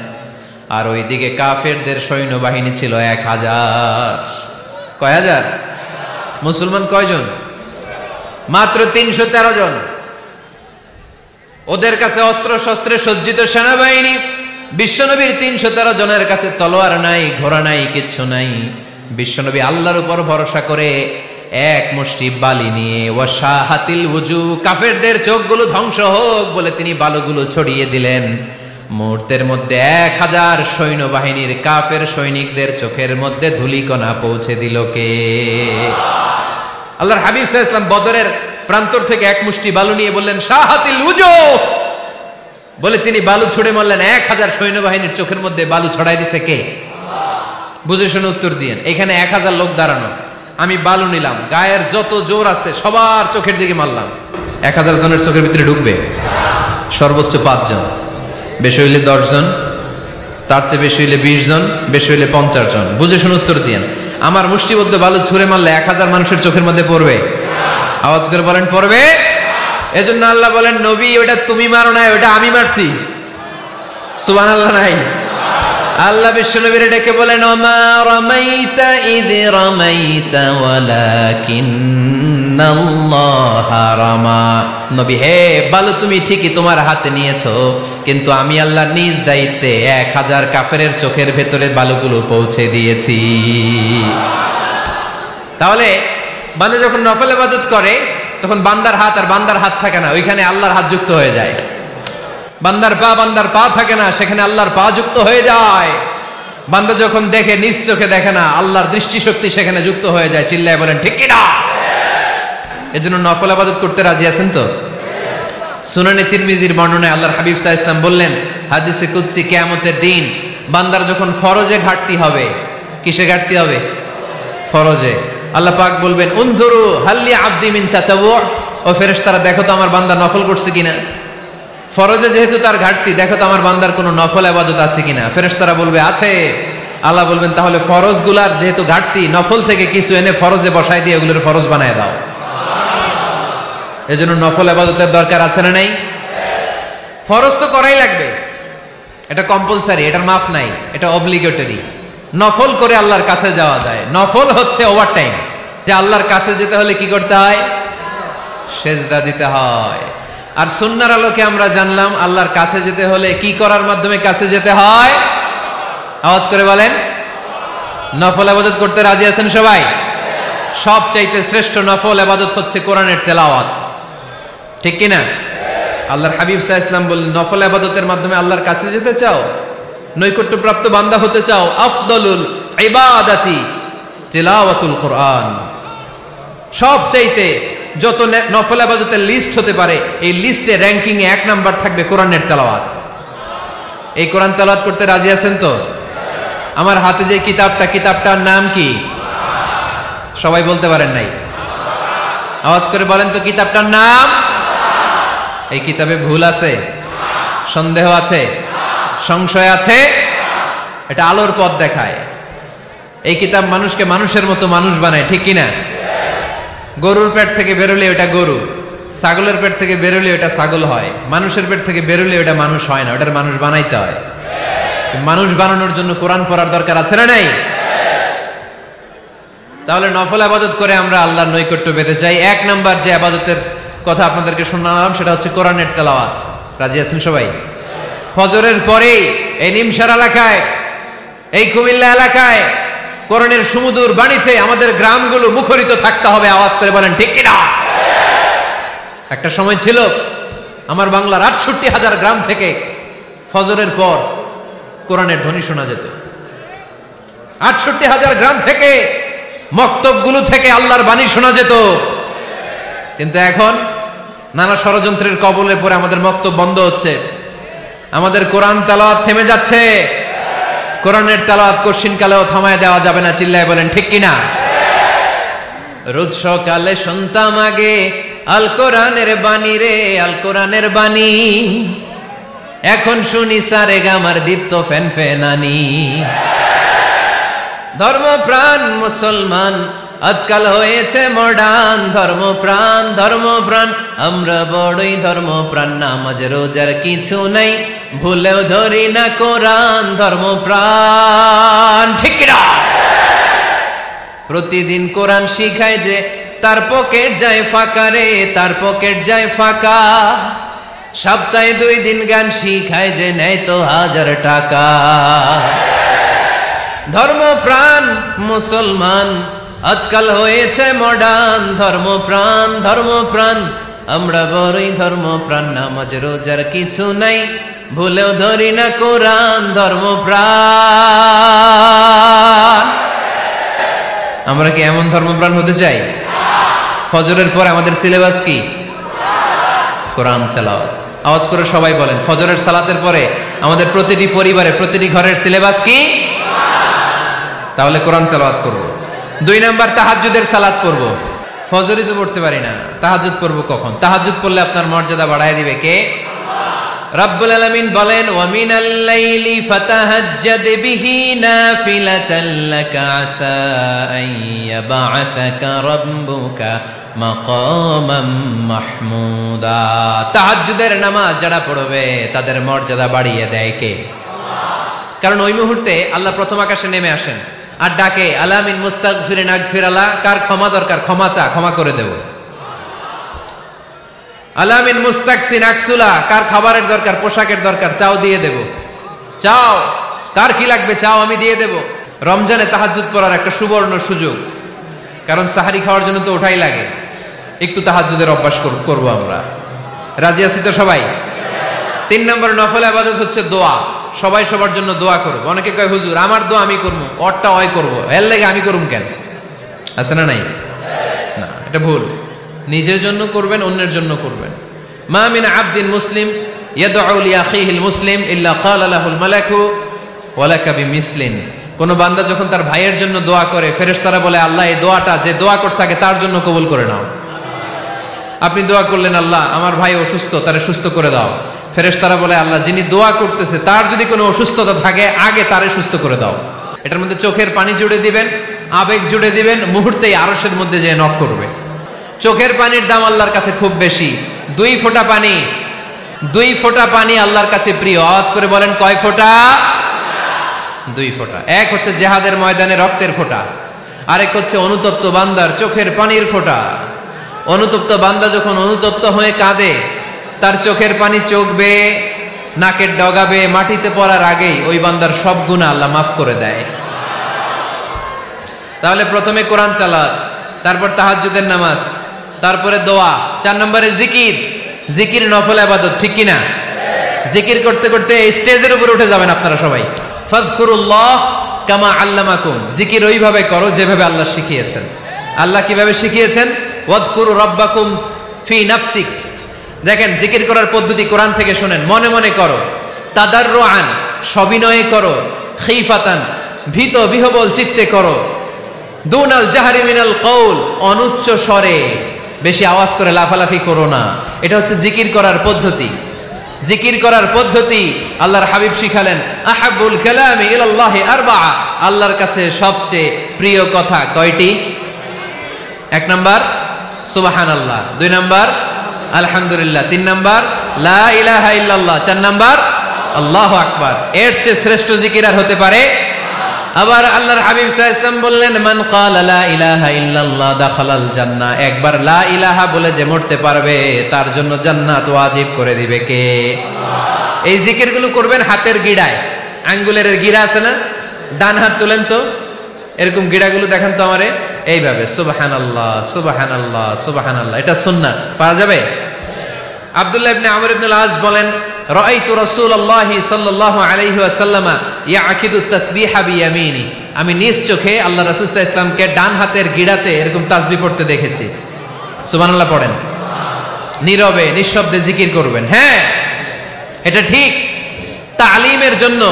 আর ওইদিকে কাফেরদের সৈন্যবাহিনী ছিল 1000। কয় হাজার? মুসলমান কয়জন? মাত্র 313 জন। ওদের কাছে অস্ত্র শস্ত্রে সজ্জিত সেনাবাহিনী, বিশ্বনবীর 313 জনের কাছে তলোয়ার নাই, ঘোড়া নাই, কিচ্ছু নাই। বিশ্বনবী আল্লাহর উপর ভরসা করে এক মুষ্টি বালি নিয়ে, ওয়াশাহাতিল ওযু, কাফেরদের চোখগুলো ধ্বংস হোক বলে তিনি বালুগুলো ছড়িয়ে দিলেন। মুহূর্তের মধ্যে 1000 সৈন্যবাহিনীর কাফের সৈনিকদের চোখের মধ্যে ধূলিকণা পৌঁছে দিল কে? আল্লাহর হাবিব সাল্লাল্লাহু আলাইহি ওয়াসাল্লাম বদরের প্রান্তর থেকে এক মুষ্টি বালু নিয়ে বললেন শাহাতিল ওযু, বলে তিনি বালু ছুড়ে মারলেন। 1000 সৈন্যবাহিনীর চোখের মধ্যে বালু ছড়াই দিছে কে? বুঝে শুনে উত্তর দিয়েন। এখানে 1000 লোক দাঁড়ানো, আমি বালু নিলাম, গায়ের যত জোর আছে সবার চোখের দিকে মারলাম। 1000 জনের চোখের ভিতরে ঢুকবে? সর্বোচ্চ 5 জন, বেশি হইলে 10 জন, তার চেয়ে বেশি হইলে 20 জন, বেশি হইলে 50 জন। বুঝে শুনে উত্তর দিয়েন। আমার মুষ্টিবদ্ধ বালু ছুঁড়ে মারলে 1000 মানুষের চোখের মধ্যে পড়বে? আওয়াজ করে বলেন পড়বে। এজন্য আল্লাহ বলেন নবী ওটা তুমি মারো নাই, ওটা আমি মারছি। সুবহানাল্লাহ নাই? আল্লাহ বিশ্বনবীর ডেকে বলেন ওমা রামাইতা ইয রামাইতা ওয়ালাকিন্নাল্লাহা রামা। নবী হে, বালু তুমি ঠিকই তোমার হাতে নিয়েছো, কিন্তু আমি আল্লাহ নিজ দায়িত্বে 1000 কাফেরের চোখের ভেতরে বালুগুলো পৌঁছে দিয়েছি। তাহলে বান্দা যখন নফল ইবাদত করে তখন বান্দার হাত আর বান্দার হাত থাকে না, ওইখানে আল্লাহর হাত যুক্ত হয়ে যায়। বান্দার পা থাকে না, সেখানে আল্লাহর পা যুক্ত হয়ে যায়। বান্দা যখন দেখে নিজ চোখে দেখে না, আল্লাহর দৃষ্টিশক্তি সেখানে যুক্ত হয়ে যায়। চিল্লায় বলেন ঠিক কি না? এজন্য নফল ইবাদত করতে রাজি আছেন তো? সুনানে তিরমিজির বর্ণনায় আল্লাহর হাবিব সাল্লাল্লাহু আলাইহি ওয়াসাল্লাম বললেন হাদিসে কুদসি, কিয়ামতের দিন বান্দার যখন ফরজে ঘাটতি হবে, কিসে ঘাটতি হবে? ফরজে। আল্লাহ পাক বলবেন উনজুরু হাল্লি আবদি মিন তাতাওয়ু, ও ফেরেশতারা দেখো তো আমার বান্দা নফল করছে কিনা। ফরজে যেহেতু তার ঘাটতি, দেখো তো আমার বান্দার কোনো নফল ইবাদত আছে কিনা। ফেরেশতারা বলবে আছে। আল্লাহ বলবেন তাহলে ফরজগুলার যেহেতু ঘাটতি, নফল থেকে কিছু এনে ফরজে বসায় দিয়ে ওগুলোর ফরজ বানায় দাও। এজন্য নফল ইবাদতের দরকার আছে না নাই? ফরজ তো করাই লাগবে, এটা কম্পালসারি, এটার মাফ নাই, এটা অব্লিগেটরি। নফল করে আল্লাহর কাছে যাওয়া যায়। নফল হচ্ছে ওভারটাইম, যে আল্লাহর কাছে যেতে হলে কি করতে হয়? সেজদা দিতে হয়। আর সুন্নাহর আলোকে আমরা জানলাম আল্লাহর কাছে যেতে হলে কি করার মাধ্যমে কাছে যেতে হয়? আওয়াজ করে বলেন নফল ইবাদত করতে রাজি আছেন সবাই? সবচাইতে শ্রেষ্ঠ নফল ইবাদত হচ্ছে কোরআনের তেলাওয়াত, ঠিক কি না? আল্লাহর হাবিব সাল্লাল্লাহু আলাইহি ওয়াসাল্লাম বললেন নফল ইবাদতের মাধ্যমে আল্লাহর কাছে যেতে চাও, নৈকট্যপ্রাপ্ত বান্দা হতে চাও, আফদলুল ইবাদাতি তিলাওয়াতুল কোরআন। সবচাইতে যত নফল ইবাদতের লিস্ট হতে পারে, এই লিস্টে র‍্যাঙ্কিং এ 1 নাম্বার থাকবে কোরআনের তেলাওয়াত। এই কোরআন তেলাওয়াত করতে রাজি আছেন তো? আমার হাতে যে কিতাবটার নাম কি? সবাই বলতে পারেন নাই? আওয়াজ করে বলেন তো কিতাবটার নাম? এই কিতাবে ভুল আছে? সন্দেহ আছে? সংশয় আছে? এটা আলোর পথ দেখায়। এই কিতাব মানুষকে মানুষের মতো মানুষ বানায়, ঠিক কিনা? গরুর পেট থেকে বেরোলে ওটা গরু, ছাগলের পেট থেকে বেরোলে ওটা ছাগল হয়, মানুষের পেট থেকে বেরোলে ওটা মানুষ হয় না, ওটার মানুষ বানাইতে হয়। মানুষ বানানোর জন্য কোরআন পড়ার দরকার আছে না নাই? তাহলে নফল আবাদত করে আমরা আল্লাহর নৈকট্য পেতে চাই। এক নাম্বার যে আবাদতের কথা আপনাদেরকে শোনালাম সেটা হচ্ছে কোরআনের তেলাওয়াত। রাজি আছেন সবাই? ফজরের পরে এই নিমসার এলাকায়, এই কুমিল্লা এলাকায় কোরআনের সুমধুর বাণীতে আমাদের গ্রামগুলো মুখরিত থাকতে হবে। আওয়াজ করে বলেন ঠিক কিনা? একটা সময় ছিল আমার বাংলার ৬৮,০০০ গ্রাম থেকে ফজরের পর কোরআনের ধ্বনি শোনা যেত। ৬৮,০০০ গ্রাম থেকে মক্তবগুলো থেকে আল্লাহর বাণী শোনা যেত। কিন্তু এখন নানা ষড়যন্ত্রের কবলে পড়ে আমাদের মক্তব বন্ধ হচ্ছে, আমাদের কোরআন তেলাওয়াত থেমে যাচ্ছে। কোরআনের তেলাওয়াত কশিন কালেও থামায় দেওয়া যাবে না। চিল্লায় বলেন ঠিক কিনা? রোজ সকালে শুনতাম আগে আল কোরআনের বাণী রে, আল কোরআনের বাণী। এখন শুনি সারে গামার দীপ্ত ফেন ফেনানি। ধর্মপ্রাণ মুসলমান আজকাল হয়েছে মডার্ন। ধর্মপ্রাণ ধর্মপ্রাণ আমরা বড়ই ধর্মপ্রাণ। নামাজ রোজার কিছু নাই, ভুলেও ধরি না কোরআন। ধর্মপ্রাণ ঠিক কিনা? প্রতিদিন কোরআন শিখায় যে তার পকেট যায় ফাঁকা রে, তার পকেট যায় ফাঁকা। সপ্তাহে 2 দিন গান শিখায় যে নেয় তো 1000 টাকা। ধর্মপ্রাণ মুসলমান আজকাল হয়েছে মডার্ন। ধর্মপ্রাণ ধর্মপ্রাণ আমরা বড়ই ধর্মপ্রাণ। নামাজ রোজার কিছু নাই, ভুলেও ধরি না কোরআন। ধর্মপ্রাণ। আমরা কি এমন ধর্মপ্রাণ হতে চাই? ফজরের পর আমাদের সিলেবাস কি? কোরআন তেলাওয়াত। আওয়াজ করে সবাই বলেন, ফজরের সালাতের পরে আমাদের প্রতিটি পরিবারে, প্রতিটি ঘরের সিলেবাস কি? তাহলে কোরআন তেলাওয়াত করব। 2 নাম্বার তাহাজ্জুদের সালাত পড়ব। ফজরই তো পড়তে পারি না, তাহাজ্জুদ পড়ব কখন? তাহাজ্জুদ পড়লে আপনার মর্যাদা বাড়ায় দিবে কে? রব্বুল আলামিন বলেন, ওয়া মিনাল লাইলি ফাতাহাজ্জাদ বিহি নাফিলাতান লাকা আসা আন ইয়াবআসাকা রাব্বুকা মাকামান মাহমুদা। তাহাজ্জুদের নামাজ যারা পড়বে তাদের মর্যাদা বাড়িয়ে দেয় কে? কারণ ওই মুহূর্তে আল্লাহ প্রথম আকাশে নেমে আসেন আর ডাকে, আলা মিন মুস্তাগফিরিন আগফিরালা। কার ক্ষমা দরকার? ক্ষমা চা, ক্ষমা করে দেব। আলা মিন মুস্তাকসিন আকসুলা। কার খাবারের দরকার? পোশাকের দরকার? চাও, দিয়ে দেব। চাও, কার কি লাগবে? চাও, আমি দিয়ে দেব। রমজানে তাহাজ্জুদ পড়ার একটা সুবর্ণ সুযোগ, কারণ সাহারি খাওয়ার জন্য তো ওঠাই লাগে। একটু তাহাজ্জুদের অভ্যাস করব আমরা। রাজি আছি তো সবাই? 3 নম্বর নফল ইবাদত হচ্ছে দোয়া। সবাই সবার জন্য দোয়া করব। অনেকে কয়, হুজুর আমার দোয়া আমি করবো, ওরটা ওই করবো, এর লাগে আমি করুম কেন? আছে না নাই? না, এটা ভুল। নিজের জন্য করবেন, অন্যের জন্য করবেন। মা মিন আবদিন মুসলিম ইয়াদউ লি আখিহিল মুসলিম ইল্লা ক্বালা লাহুল মালাকু ওয়া লাকা বিমিসলিন। কোন বান্দা যখন তার ভাইয়ের জন্য দোয়া করে, ফেরেশতারা বলে, আল্লাহ এই দোয়াটা যে দোয়া করছে আগে তার জন্য কবুল করে নাও। আপনি দোয়া করলেন, আল্লাহ আমার ভাই অসুস্থ, তারে সুস্থ করে দাও। ফেরেশতারা বলে, আল্লাহ যিনি দোয়া করতেছে তার যদি কোনো অসুস্থতা থাকে আগে তারে সুস্থ করে দাও। এটার মধ্যে চোখের পানি জুড়ে দিবেন, আবেগ জুড়ে দিবেন, মুহূর্তেই আরশের মধ্যে যে নক করবে। চোখের পানির দাম আল্লাহর কাছে খুব বেশি। 2 ফোঁটা পানি, 2 ফোঁটা পানি আল্লাহর কাছে প্রিয়। আওয়াজ করে বলেন, কয় ফোঁটা? 2 ফোঁটা। এক হচ্ছে জিহাদের ময়দানে রক্তের ফোঁটা, আরেক হচ্ছে অনুতপ্ত বান্দার চোখের পানির ফোঁটা। অনুতপ্ত বান্দা যখন অনুতপ্ত হয়ে কাঁদে, তার চোখের পানি চোখ বেয়ে নাকের ডগাবে মাটিতে পড়ার আগেই ওই বান্দার সব গুনাহ আল্লাহ মাফ করে দেয়। তাহলে প্রথমে কোরআন তেলাওয়াত, তারপর তাহাজ্জুদের নামাজ, তারপরে দোয়া, 4 নম্বরে জিকির। জিকির নফল ইবাদত, ঠিক কিনা? জিকির করতে করতে এই স্টেজের উপরে উঠে যাবেন আপনারা সবাই। ফাযকুরুল্লাহ কামা আল্লামাকুম। জিকির ওইভাবে করো যেভাবে আল্লাহ শিখিয়েছেন। আল্লাহ কিভাবে শিখিয়েছেন? ওয়াযকুরু রাব্বাকুম ফি নাফসিক। দেখেন, জিকির করার পদ্ধতি কোরআন থেকে শোনেন। মনে মনে করো, তাদাররুআন সবিনয়ে করো, খিফাতান ভীত বিহবল চিত্তে করো, দুনাল জাহরি মিনাল কওল অনুচ্চ স্বরে, বেশি আওয়াজ করে লাফালাফি করো না। এটা হচ্ছে জিকির করার পদ্ধতি। জিকির করার পদ্ধতি আল্লাহর হাবিব শিখালেন, আহাব্বুল কালামি ইলাল্লাহি আরবাআ, আল্লাহর কাছে সবচেয়ে প্রিয় কথা কয়টি? 1 নাম্বার সুবহানাল্লাহ, 2 নাম্বার আলহামদুলিল্লাহ, 3 নাম্বার লা ইলাহা ইল্লাল্লাহ, 4 নাম্বার আল্লাহু আকবার। এর চেয়ে শ্রেষ্ঠ জিকির আর হতে পারে? আবার আল্লাহর হাবিব সাল্লাল্লাহু আলাইহি ওয়াসাল্লাম বললেন, মান ক্বালা লা ইলাহা ইল্লাল্লাহ দাখালাল জান্নাহ, একবার লা ইলাহা বলে যে মরতে পারবে তার জন্য জান্নাত ওয়াজিব করে দিবে কে? আল্লাহ। এই জিকিরগুলো করবেন হাতের গিড়ায়, আঙ্গুলের গিড়া আছে না, ডান হাত তুলেন তো, এরকম গিড়াগুলো দেখেন তো আমারে, এইভাবে সুবহানাল্লাহ সুবহানাল্লাহ সুবহানাল্লাহ, এটা সুন্নাত, পারা যাবে? আব্দুল্লাহ ইবনে আমর ইবনে আল-আস বলেন, রাআইতু রাসূলুল্লাহি সাল্লাল্লাহু আলাইহি ওয়াসাল্লাম ইয়াকিদু তাসবিহা বিয়ামিনি, আমি নিজ চোখে আল্লাহ রাসূল সাল্লাল্লাহু আলাইহি ওয়াসাল্লামকে ডান হাতের গিড়াতে এরকম তাসবিহ পড়তে দেখেছি। সুবহানাল্লাহ পড়েন, নীরবে নিঃশব্দে জিকির করবেন। হ্যাঁ, এটা ঠিক। তালিমের জন্য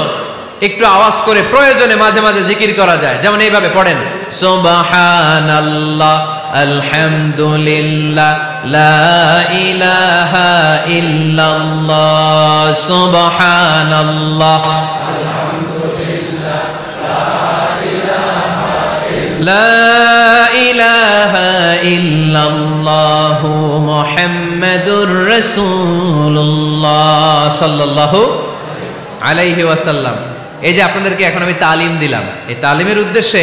একটু আওয়াজ করে প্রয়োজনে মাঝে মাঝে জিকির করা যায়, যেমন এইভাবে পড়েন, সুবহানাল্লাহ আলহামদুলিল্লাহ লা ইলাহা ইল্লাল্লাহ, সুবহানাল্লাহ আলহামদুলিল্লাহ লা ইলাহা ইল্লাল্লাহ মুহাম্মাদুর রাসূলুল্লাহ সাল্লাল্লাহু আলাইহি ওয়াসাল্লাম। এই যে আপনাদেরকে এখন আমি তালিম দিলাম, এই তালিমের উদ্দেশ্যে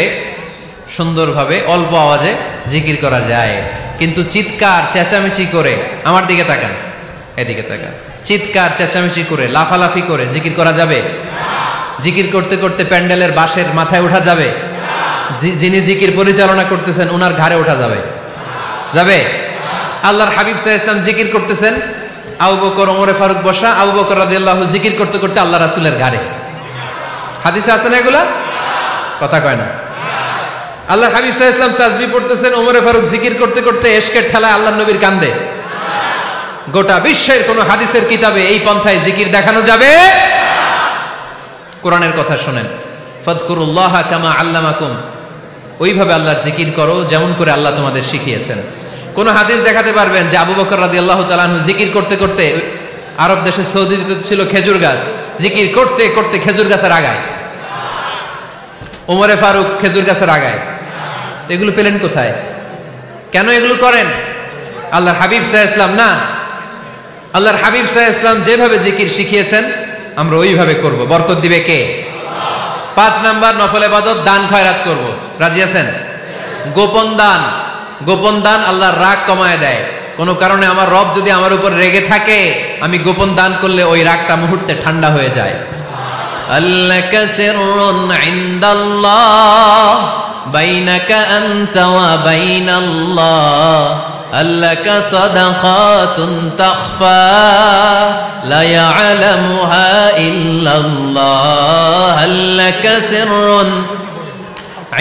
সুন্দরভাবে অল্প আওয়াজে জিকির করা যায়, কিন্তু চিৎকার চেঁচামেচি করে, আমার দিকে তাকান, এদিকে তাকান, চিৎকার চেঁচামেচি করে লাফালাফি করে জিকির করা যাবে? জিকির করতে করতে প্যান্ডেলের বাঁশের মাথায় ওঠা যাবে? যিনি জিকির পরিচালনা করতেছেন ওনার ঘাড়ে ওঠা যাবে? যাবে? আল্লাহর হাবিব সাল্লাল্লাহু আলাইহি ওয়াসাল্লাম জিকির করতেছেন, আবু বকর ওমর ফারুক বসা, আবু বকর রাদিয়াল্লাহু জিকির করতে করতে আল্লাহ রাসূলের ঘাড়ে। হাদিসে আছে না এগুলা? কথা কয় না। আল্লাহর হাবিব সাল্লাল্লাহু আলাইহি ওয়াসাল্লাম তাসবিহ পড়তেছেন, ওমর ফারুক জিকির করতে করতে ইশকের ঠেলায় আল্লাহর নবীর কান্দে। গোটা বিশ্বের কোন হাদিসের কিতাবে এই পন্থায় জিকির দেখানো যাবে? কোরআনের কথা শুনেন, ফাযকুরুল্লাহা কামা আল্লামাকুম, ওইভাবে আল্লাহর জিকির করো যেমন করে আল্লাহ তোমাদের শিখিয়েছেন। কোন হাদিস দেখাতে পারবেন যে আবু বকর রাদিয়াল্লাহু তাআলা আনহু জিকির করতে করতে, আরব দেশে সৌদিতে ছিল খেজুর গাছ, জিকির করতে করতে খেজুর গাছের আগায়, ওমরে ফারুক খেজুর গাছের আগায়, এগুলো পেলেন কোথায়? কেন এগুলো করেন? আল্লাহর হাবিব সাল্লাল্লাহু আলাইহি ওয়াসাল্লাম না, আল্লাহর হাবিব সাল্লাল্লাহু আলাইহি ওয়াসাল্লাম যেভাবে জিকির শিখিয়েছেন আমরা ওইভাবে করব। বরকত দিবে কে? 5 নাম্বার নফল ইবাদত, দান খয়রাত করব। রাজি আছেন? গোপন দান, গোপন দান আল্লাহর রাগ কমায় দেয়। কোন কারণে আমার রব যদি আমার উপর রেগে থাকে, আমি গোপন দান করলে ওই রাগটা মুহূর্তে ঠান্ডা হয়ে যায়। আল্লাকা সিররুন ইনদাল্লাহ বাইনাকা আনতা ওয়া বাইনাল্লাহ, আল্লাকা সাদাকাতুন তাখফা লা ইয়ালামুহা ইল্লাল্লাহ, আল্লাকা সিররুন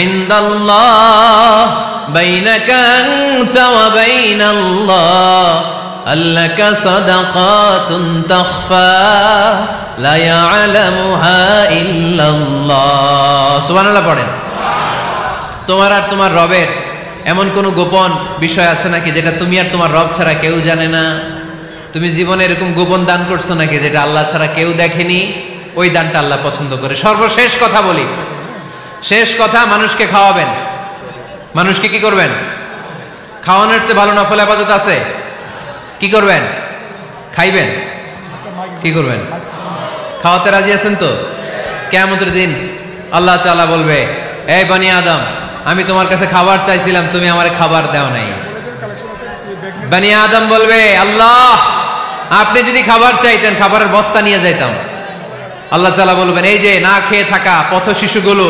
ইনদাল্লাহ বাইনাকা আনতা ওয়া বাইনাল্লাহ, আল্লাকা সাদাকাতুন তাখফা লা ইয়ালামুহা ইল্লাল্লাহ। সুবহানাল্লাহ পড়েন। তোমার আর তোমার রবের এমন কোন গোপন বিষয় আছে নাকি যেটা তুমি আর তোমার রব ছাড়া কেউ জানে না? তুমি জীবনে এরকম গোপন দান করছো নাকি যেটা আল্লাহ ছাড়া কেউ দেখেনি? ওই দানটা আল্লাহ পছন্দ করে। সর্বশেষ কথা বলি, শেষ কথা, মানুষকে খাওয়াবেন। মানুষকে কি করবেন? খাওয়ানোর চেয়ে ভালো নফল ইবাদত আছে? কি করবেন? খাইবেন। কি করবেন? খাওয়াতে রাজি আছেন তো? কিয়ামতের দিন আল্লাহ তাআলা বলবে, এই বনি আদম, আমি তোমার কাছে খাবার চাইছিলাম, তুমি আমারে খাবার দাও নাই। বনি আদম বলবে, আল্লাহ আপনি যদি খাবার চাইতেন খাবারের বস্তা নিয়ে যাইতাম। আল্লাহ তাআলা বলবেন, এই যে না খেয়ে থাকা পথ শিশুগুলো,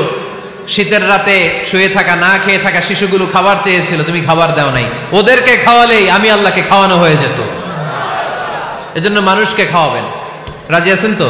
শীতের রাতে শুয়ে থাকা না খেয়ে থাকা শিশুগুলো খাবার চেয়েছিল, তুমি খাবার দাও নাই, ওদেরকে খাওয়ালেই আমি আল্লাহকে খাওয়ানো হয়ে যেত। এজন্য মানুষকে খাওয়াবেন। রাজি আছেন তো?